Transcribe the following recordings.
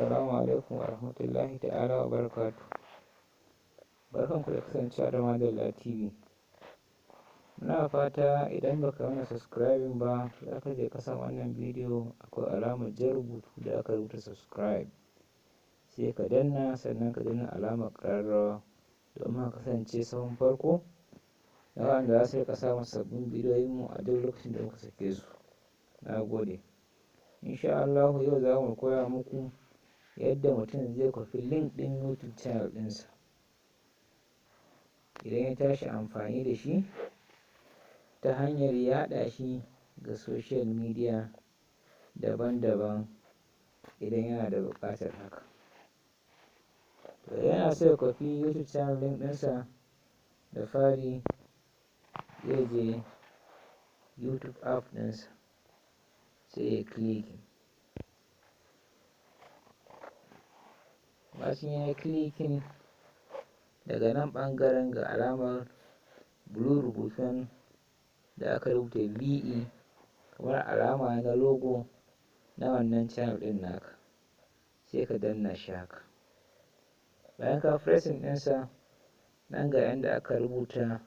Assalamu alaikum wa rahmatullahi ta'ala wa barakatu. Barkanku da kasancewa da Madalla TV. Muna fata idan baka mana subscribing ba, za ka je kasan wannan bidiyo akwai alamar jan rubutu da aka rubuta subscribe. Sai ka danna, sannan ka danna alamar ƙararrawa domin ka kasance sahun farko na wanda za su rika samun sabbin bidiyoyinmu a duk lokacin da muka sake su. Na gode. Insha Allah yau za mu koya muku yadda mutum zai kwafi link ɗin YouTube channel ɗinsa. Idan ya tashi amfani da shi ta hanyar yaɗa shi ga social media daban-daban idan yana da buƙatar haka. To yana so ya kwafi YouTube channel link ɗinsa, da fari zai je YouTube app ɗinsa sai ya clicking. Bacin ya yi clicking, daga nan ɓangaren ga alamar blue rubutun da aka rubuta VE kamar alama na logo na wannan channel ɗin naka, sai ka danna shi haka. Bayan ka pressing ɗinsa, nan ga yanda aka rubuta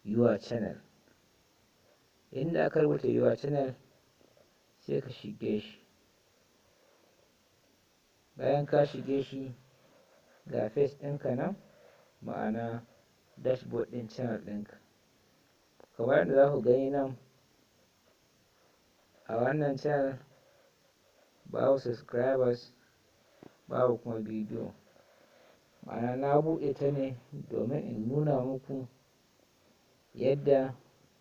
your channel. Inda aka rubuta your channel sai ka shige shi. Bayan ka shige shi, ga face ɗinka nan, ma'ana dashboard ɗin channel ɗinka. Kamar yadda za ku gani nan, a wannan channel babu subscribers, babu kuma bidiyo. Ma'ana na buɗe ta ne domin in nuna muku yadda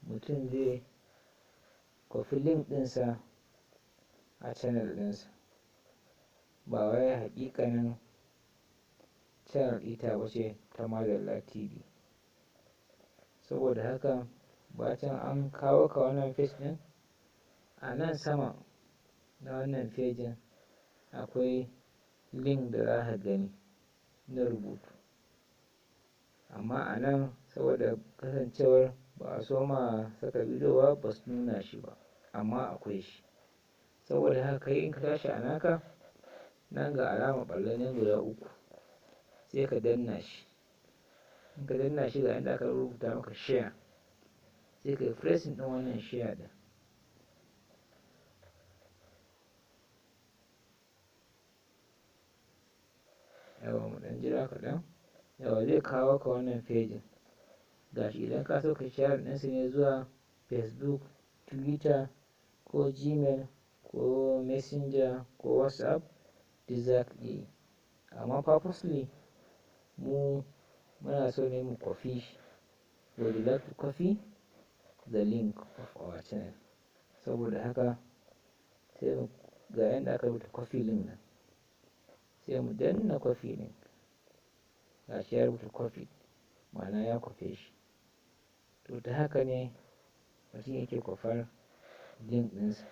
mutum zai kwafi link ɗinsa a channel ɗinsa. Ba wai haƙiƙanin channel ita bace ta Madalla TV. Saboda haka bacin an kawo ka wannan page ɗin, a nan sama na wannan fejin akwai link da za ka gani na rubutu. Amma a nan saboda kasancewar ba a so ma saka bidiyo ba su nuna shi ba, amma akwai shi. Saboda haka kai in ka tashi a naka, nan ga alama ɓallon guda uku sai ka danna shi. In ka danna shi ga inda aka rubuta maka share, sai ka yi pressing ɗin wannan share ɗin. Yawa mu ɗan jira kaɗan. Yawa zai kawo ka wannan fejin. Gashi idan ka so ka share ɗinsu ne zuwa Facebook, Twitter ko Gmail ko Messenger ko WhatsApp, duk za ka iya yi. Amma purposely muna so ne mu kwafi shi. We would like to copy the link of our channel. Saboda haka sai mu ga yanda aka rubuta copy link nan, sai mu danna copy link. Gashi ya rubuta copy, ma'ana ya kwafe shi. To ta haka ne mutum yake kwafar link ɗinsa.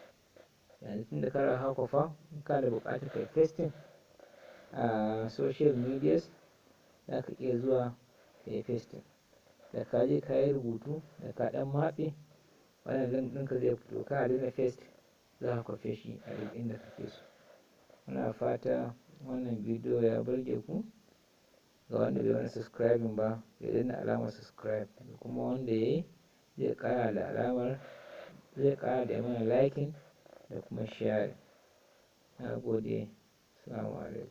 Yanzu tun da ka riga ka kwafa, in ka da buƙatar kai pasting a social medias, za ka iya zuwa ka yi pasting. Da ka je ka yi rubutu, da ka ɗan matse, wannan link ɗinka zai fito. Kana danna paste, za ka kwafe shi a duk inda kake so. Muna fata wannan bidiyo ya burge ku. Ga wanda bai wani subscribing ba, ya danna alamar subscribe. Kuma wanda ya yi, zai ƙara da mana liking da kuma share. Na gode. Assalamu alaikum.